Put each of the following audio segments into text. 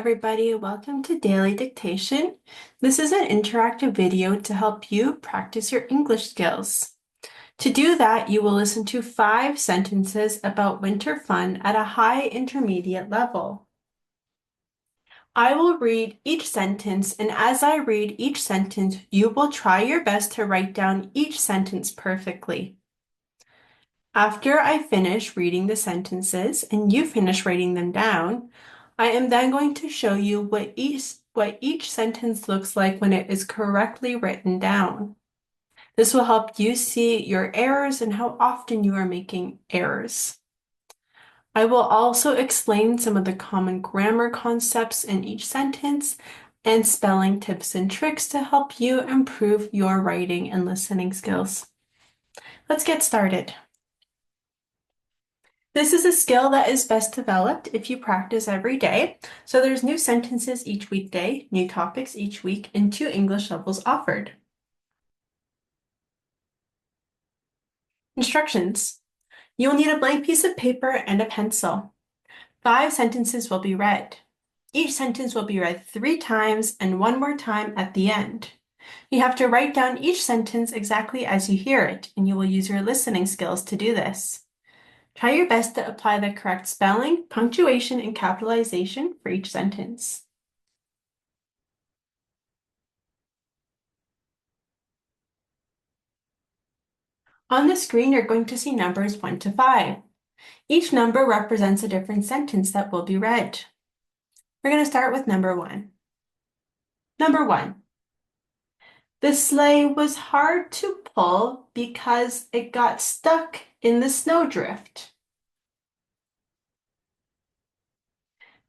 everybody. Welcome to Daily Dictation. This is an interactive video to help you practice your English skills. To do that, you will listen to 5 sentences about winter fun at a high intermediate level. I will read each sentence, and as I read each sentence, you will try your best to write down each sentence perfectly. After I finish reading the sentences and you finish writing them down, I am then going to show you what each sentence looks like when it is correctly written down. This will help you see your errors and how often you are making errors. I will also explain some of the common grammar concepts in each sentence and spelling tips and tricks to help you improve your writing and listening skills. Let's get started. This is a skill that is best developed if you practice every day. So there's new sentences each weekday, new topics each week, and 2 English levels offered. Instructions. You'll need a blank piece of paper and a pencil. 5 sentences will be read. Each sentence will be read 3 times and 1 more time at the end. You have to write down each sentence exactly as you hear it, and you will use your listening skills to do this. Try your best to apply the correct spelling, punctuation, and capitalization for each sentence. On the screen, you're going to see numbers 1 to 5. Each number represents a different sentence that will be read. We're going to start with number 1. Number 1. The sleigh was hard to pull because it got stuck in the snowdrift.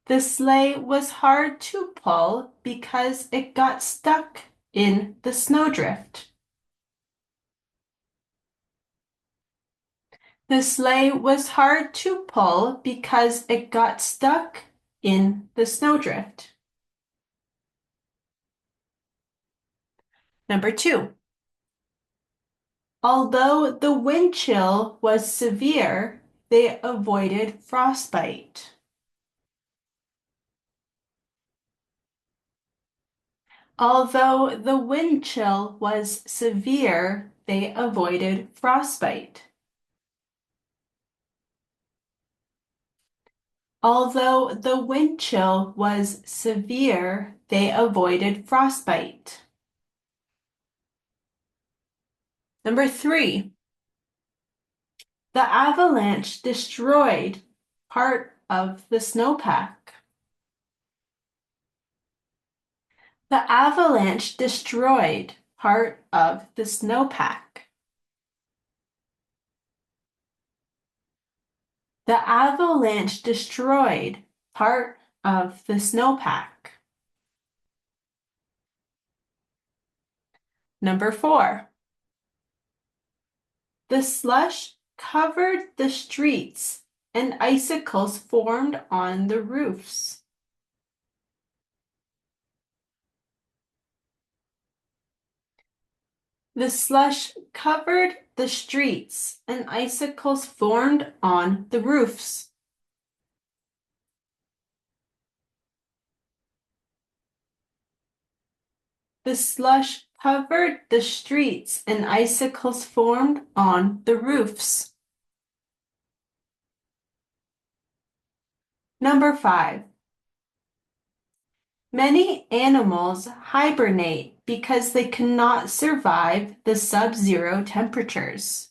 The sleigh was hard to pull because it got stuck in the snowdrift. The sleigh was hard to pull because it got stuck in the snowdrift. Number 2. Although the wind chill was severe, they avoided frostbite. Although the wind chill was severe, they avoided frostbite. Although the wind chill was severe, they avoided frostbite. Number 3. The avalanche destroyed part of the snowpack. The avalanche destroyed part of the snowpack. The avalanche destroyed part of the snowpack. Number 4. The slush covered the streets and icicles formed on the roofs. The slush covered the streets and icicles formed on the roofs. The slush covered the streets and icicles formed on the roofs. Number 5. Many animals hibernate because they cannot survive the sub-zero temperatures.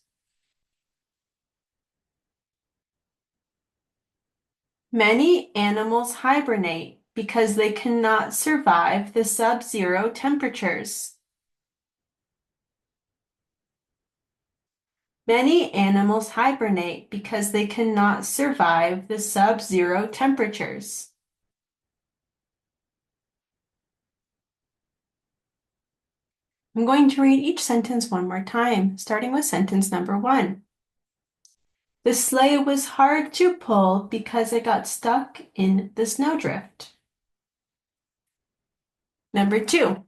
Many animals hibernate because they cannot survive the sub-zero temperatures. Many animals hibernate because they cannot survive the sub-zero temperatures. I'm going to read each sentence one more time, starting with sentence number 1. The sleigh was hard to pull because it got stuck in the snowdrift. Number 2.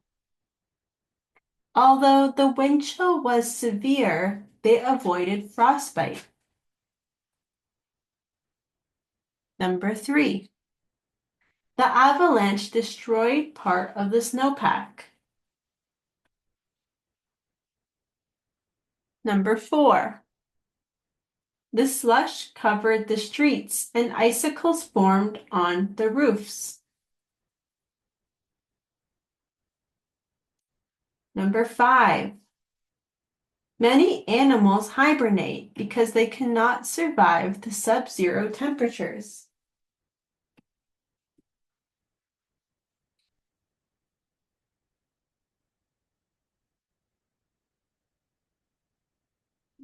Although the wind chill was severe, they avoided frostbite. Number 3. The avalanche destroyed part of the snowpack. Number 4. The slush covered the streets and icicles formed on the roofs. Number 5. Many animals hibernate because they cannot survive the sub-zero temperatures.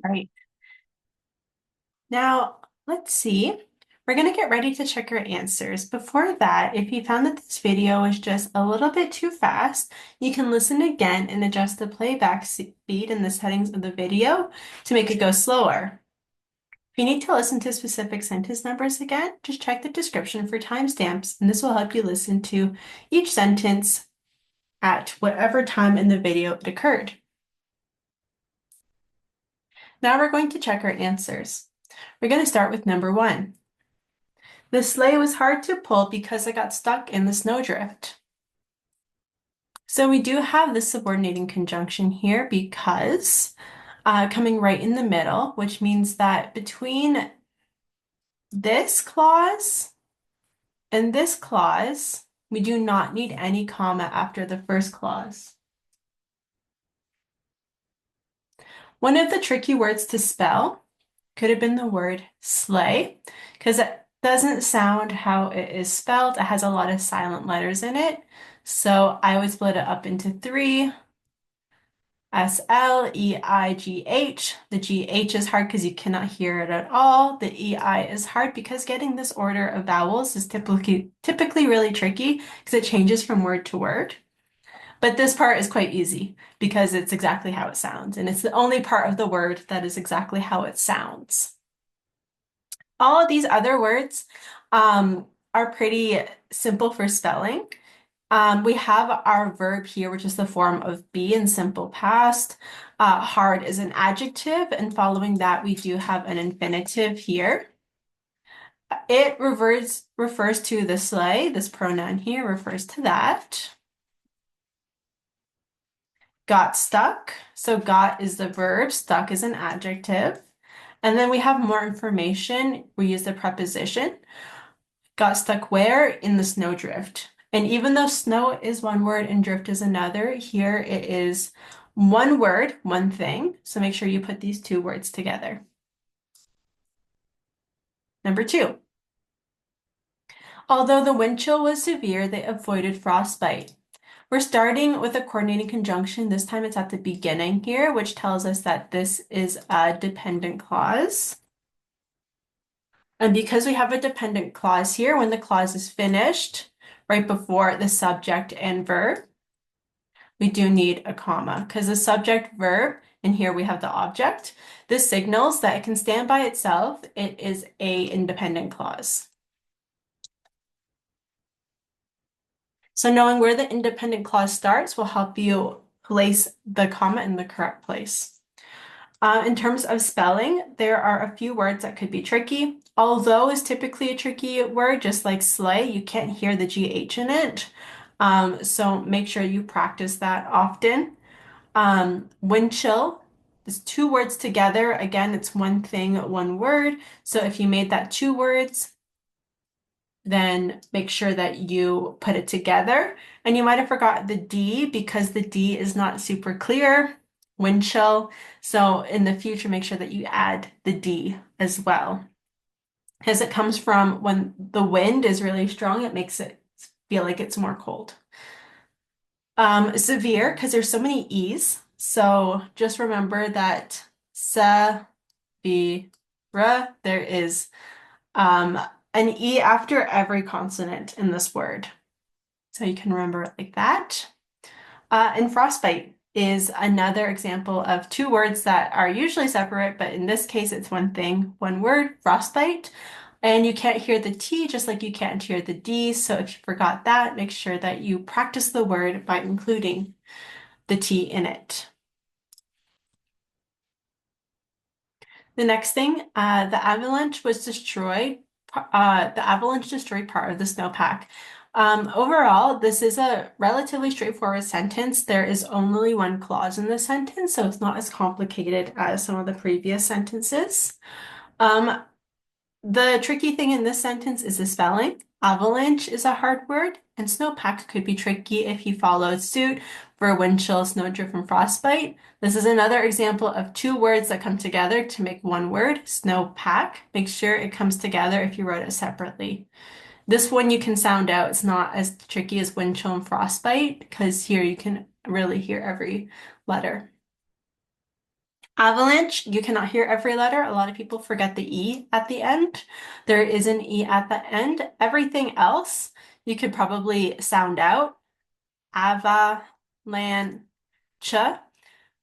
Right. Now, let's see. We're going to get ready to check our answers. Before that, if you found that this video was just a little bit too fast, you can listen again and adjust the playback speed in the settings of the video to make it go slower. If you need to listen to specific sentence numbers again, just check the description for timestamps, and this will help you listen to each sentence at whatever time in the video it occurred. Now we're going to check our answers. We're going to start with number 1. The sleigh was hard to pull because it got stuck in the snowdrift. So we do have the subordinating conjunction here because coming right in the middle, which means that between this clause and this clause, we do not need any comma after the first clause. One of the tricky words to spell could have been the word sleigh, because it doesn't sound how it is spelled. It has a lot of silent letters in it. So I would split it up into 3. S-L-E-I-G-H. The G-H is hard because you cannot hear it at all. The E-I is hard because getting this order of vowels is typically really tricky because it changes from word to word. But this part is quite easy because it's exactly how it sounds, and it's the only part of the word that is exactly how it sounds. All of these other words are pretty simple for spelling. We have our verb here, which is the form of be in simple past. Hard is an adjective, and following that, we do have an infinitive here. It refers to the sleigh. This pronoun here refers to that. Got stuck. So got is the verb, stuck is an adjective. And then we have more information. We use the preposition. Got stuck where? In the snowdrift. And even though snow is one word and drift is another, here it is one word, one thing. So make sure you put these two words together. Number 2. Although the wind chill was severe, they avoided frostbite. We're starting with a coordinating conjunction. This time it's at the beginning here, which tells us that this is a dependent clause. And because we have a dependent clause here, when the clause is finished, right before the subject and verb, we do need a comma because the subject verb, and here we have the object, this signals that it can stand by itself. It is an independent clause. So knowing where the independent clause starts will help you place the comma in the correct place. In terms of spelling, there are a few words that could be tricky. Although is typically a tricky word, just like sleigh, you can't hear the GH in it. So make sure you practice that often. Wind chill is 2 words together. Again, it's one thing, one word. So if you made that 2 words, then make sure that you put it together. And you might have forgot the D because the D is not super clear. Wind chill. So in the future, make sure that you add the D as well. As it comes from when the wind is really strong, it makes it feel like it's more cold. Severe, because there's so many E's. So just remember that severe, there is an E after every consonant in this word. So you can remember it like that. And frostbite is another example of 2 words that are usually separate, but in this case, it's one thing, one word, frostbite. And you can't hear the T just like you can't hear the D. So if you forgot that, make sure that you practice the word by including the T in it. The next thing, the avalanche destroyed part of the snowpack. Overall, this is a relatively straightforward sentence. There is only one clause in the sentence, so it's not as complicated as some of the previous sentences. Um, the tricky thing in this sentence is the spelling. Avalanche is a hard word, and snowpack could be tricky if you followed suit for wind chill, snowdrift, and frostbite. This is another example of two words that come together to make one word, snowpack. Make sure it comes together if you wrote it separately. This one you can sound out. It's not as tricky as wind chill and frostbite because here you can really hear every letter. Avalanche, you cannot hear every letter. A lot of people forget the E at the end. There is an E at the end. Everything else you could probably sound out. Avalanche,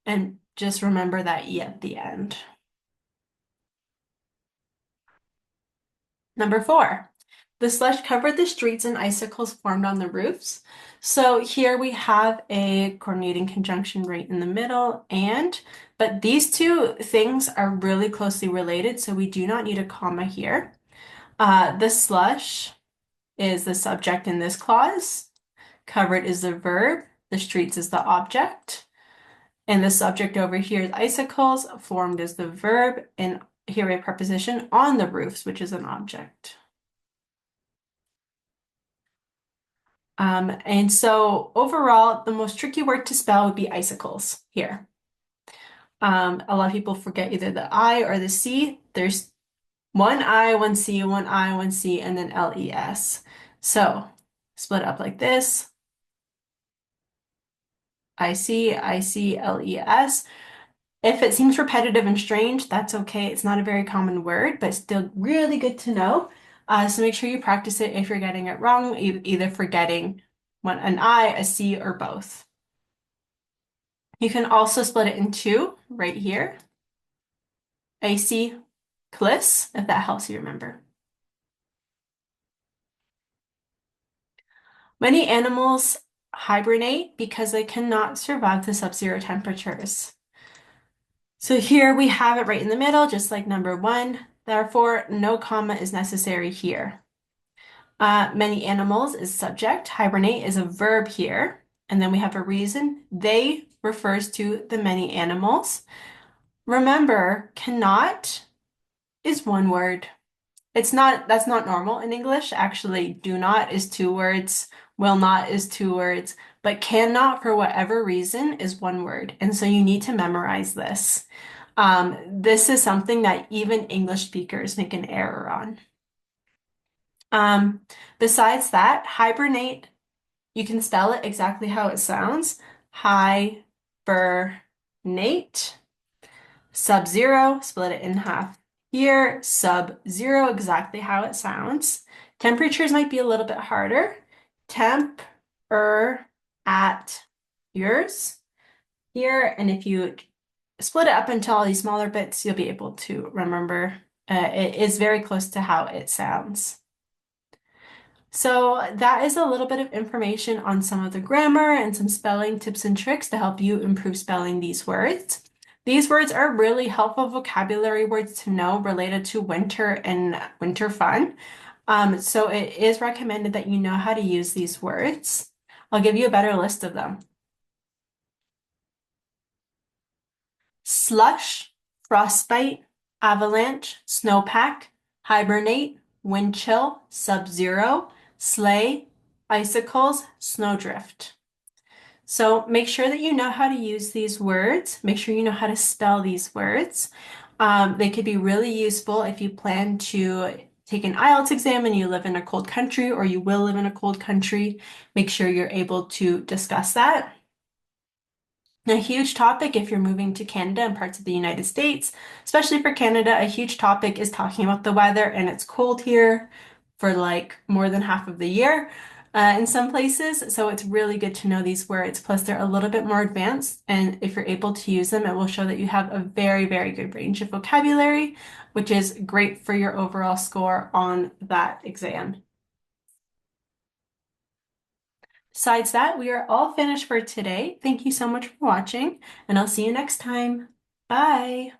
and just remember that E at the end. Number 4, the slush covered the streets and icicles formed on the roofs. So here we have a coordinating conjunction right in the middle, but these two things are really closely related, so we do not need a comma here. The slush is the subject in this clause. Covered is the verb. The streets is the object. And the subject over here is icicles. Formed is the verb. And here we have preposition on the roofs, which is an object. And so overall, the most tricky word to spell would be icicles here. A lot of people forget either the I or the C. There's one I, one C, one I, one C, and then LES. So split up like this. I C, LES. If it seems repetitive and strange, that's okay. It's not a very common word, but still really good to know. So make sure you practice it if you're getting it wrong, either forgetting an I, a C, or both. You can also split it in two right here. AC, cliss, if that helps you remember. Many animals hibernate because they cannot survive the sub-zero temperatures. So here we have it right in the middle, just like number 1. Therefore, no comma is necessary here. Many animals is subject. Hibernate is a verb here. And then we have a reason. They refers to the many animals. Remember, cannot is one word. That's not normal in English. Actually, do not is 2 words. Will not is 2 words. But cannot, for whatever reason, is 1 word. And so you need to memorize this. This is something that even English speakers make an error on. Besides that, hibernate, you can spell it exactly how it sounds. Hibernate. Sub-zero, split it in half here. Sub-zero, exactly how it sounds. Temperatures might be a little bit harder. At yours here. And if you split it up into all these smaller bits, you'll be able to remember. It is very close to how it sounds. So that is a little bit of information on some of the grammar and some spelling tips and tricks to help you improve spelling these words. These words are really helpful vocabulary words to know related to winter and winter fun. So it is recommended that you know how to use these words. I'll give you a better list of them. Slush, frostbite, avalanche, snowpack, hibernate, wind chill, sub-zero, sleigh, icicles, snowdrift. So make sure that you know how to use these words. Make sure you know how to spell these words. They could be really useful if you plan to take an IELTS exam and you live in a cold country or you will live in a cold country. Make sure you're able to discuss that. A huge topic if you're moving to Canada and parts of the United States, especially for Canada, a huge topic is talking about the weather, and it's cold here for like more than half of the year in some places. So it's really good to know these words. Plus, they're a little bit more advanced, and if you're able to use them, it will show that you have a very, very good range of vocabulary, which is great for your overall score on that exam. Besides that, we are all finished for today. Thank you so much for watching, and I'll see you next time. Bye.